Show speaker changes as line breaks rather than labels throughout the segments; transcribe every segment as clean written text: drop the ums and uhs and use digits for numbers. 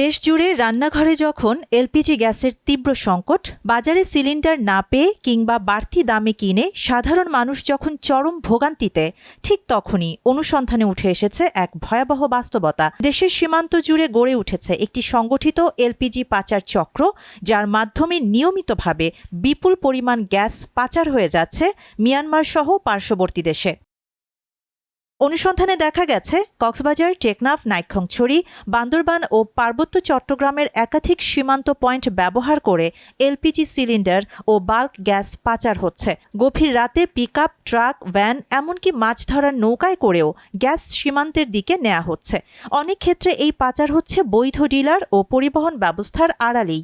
দেশ জুড়ে রান্নাঘরে যখন এলপিজি গ্যাসের তীব্র সংকট, বাজারে সিলিন্ডার না পেয়ে কিংবা বাড়তি দামে কিনে সাধারণ মানুষ যখন চরম ভোগান্তিতে, ঠিক তখনই অনুসন্ধানে উঠে এসেছে এক ভয়াবহ বাস্তবতা। দেশের সীমান্ত জুড়ে গড়ে উঠেছে একটি সংগঠিত এলপিজি পাচার চক্র, যার মাধ্যমে নিয়মিতভাবে বিপুল পরিমাণ গ্যাস পাচার হয়ে যাচ্ছে মিয়ানমার সহ পার্শ্ববর্তী দেশে। অনুসন্ধানে দেখা গেছে কক্সবাজার, টেকনাফ, নাইক্ষ্যংছড়ি, বান্দরবান ও পার্বত্য চট্টগ্রামের একাধিক সীমান্ত পয়েন্ট ব্যবহার করে এলপিজি সিলিন্ডার ও বাল্ক গ্যাস পাচার হচ্ছে। গভীর রাতে পিকআপ, ট্রাক, ভ্যান, এমনকি মাছ ধরার নৌকায় করেও গ্যাস সীমান্তের দিকে নেওয়া হচ্ছে। অনেক ক্ষেত্রে এই পাচার হচ্ছে বৈধ ডিলার ও পরিবহন ব্যবস্থার আড়ালেই।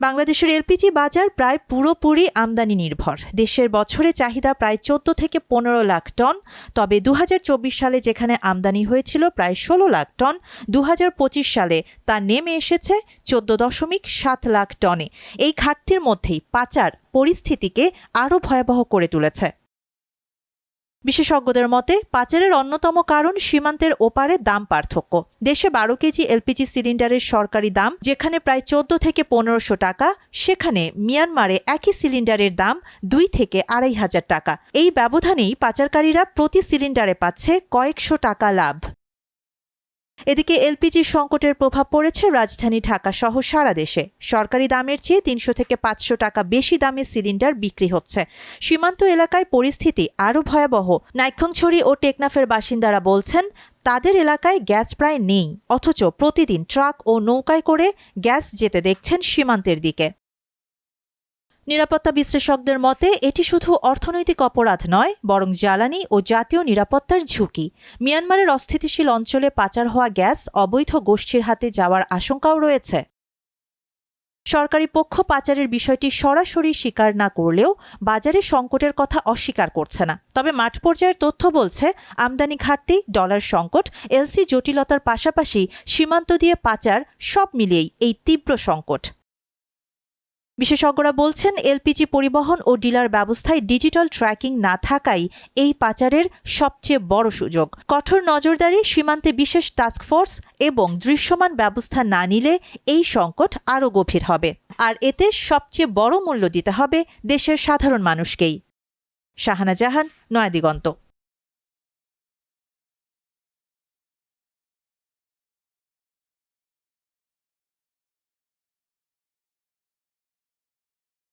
বাংলাদেশের এলপিজি বাজার প্রায় পুরোপুরি আমদানি নির্ভর। দেশের বছরে চাহিদা প্রায় ১৪ থেকে ১৫ লাখ টন। তবে ২০২৪ সালে যেখানে আমদানি হয়েছিল প্রায় ১৬ লাখ টন, ২০২৫ সালে তা নেমে এসেছে ১৪.৭ লাখ টনে। এই ঘাটতির মধ্যেই পাচার পরিস্থিতিকে আরও ভয়াবহ করে তুলেছে। বিশেষজ্ঞদের মতে, পাচারের অন্যতম কারণ সীমান্তের ওপারে দাম পার্থক্য। দেশে ১২ কেজি এলপিজি সিলিন্ডারের সরকারি দাম যেখানে প্রায় ১৪ থেকে ১৫০০ টাকা, সেখানে মিয়ানমারে একই সিলিন্ডারের দাম ২ থেকে ২৫০০ টাকা। এই ব্যবধানেই পাচারকারীরা প্রতি সিলিন্ডারে পাচ্ছে কয়েকশো টাকা লাভ। এদিকে এলপিজির সংকটের প্রভাব পড়েছে রাজধানী ঢাকা সহ সারা দেশে। সরকারি দামের চেয়ে ৩০০ থেকে ৫০০ টাকা বেশি দামে সিলিন্ডার বিক্রি হচ্ছে। সীমান্ত এলাকায় পরিস্থিতি আরও ভয়াবহ। নাইক্ষ্যংছড়ি ও টেকনাফের বাসিন্দারা বলছেন, তাদের এলাকায় গ্যাস প্রায় নেই, অথচ প্রতিদিন ট্রাক ও নৌকায় করে গ্যাস যেতে দেখছেন সীমান্তের দিকে। নিরাপত্তা বিশ্লেষকদের মতে, এটি শুধু অর্থনৈতিক অপরাধ নয়, বরং জ্বালানি ও জাতীয় নিরাপত্তার ঝুঁকি। মিয়ানমারের অস্থিতিশীল অঞ্চলে পাচার হওয়া গ্যাস অবৈধ গোষ্ঠীর হাতে যাওয়ার আশঙ্কাও রয়েছে। সরকারি পক্ষ পাচারের বিষয়টি সরাসরি স্বীকার না করলেও বাজারে সংকটের কথা অস্বীকার করছে না। তবে মাঠ পর্যায়ের তথ্য বলছে, আমদানি ঘাটতি, ডলার সংকট, এলসি জটিলতার পাশাপাশি সীমান্ত দিয়ে পাচার, সব মিলিয়েই এই তীব্র সংকট। বিশেষজ্ঞরা বলছেন, এলপিজি পরিবহন ও ডিলার ব্যবস্থায় ডিজিটাল ট্র্যাকিং না থাকাই এই পাচারের সবচেয়ে বড় সুযোগ। কঠোর নজরদারি, সীমান্তে বিশেষ টাস্কফোর্স এবং দৃশ্যমান ব্যবস্থা না নিলে এই সংকট আরও গভীর হবে। আর এতে সবচেয়ে বড় মূল্য দিতে হবে দেশের সাধারণ মানুষকেই। শাহানা জাহান, নয়াদিগন্ত।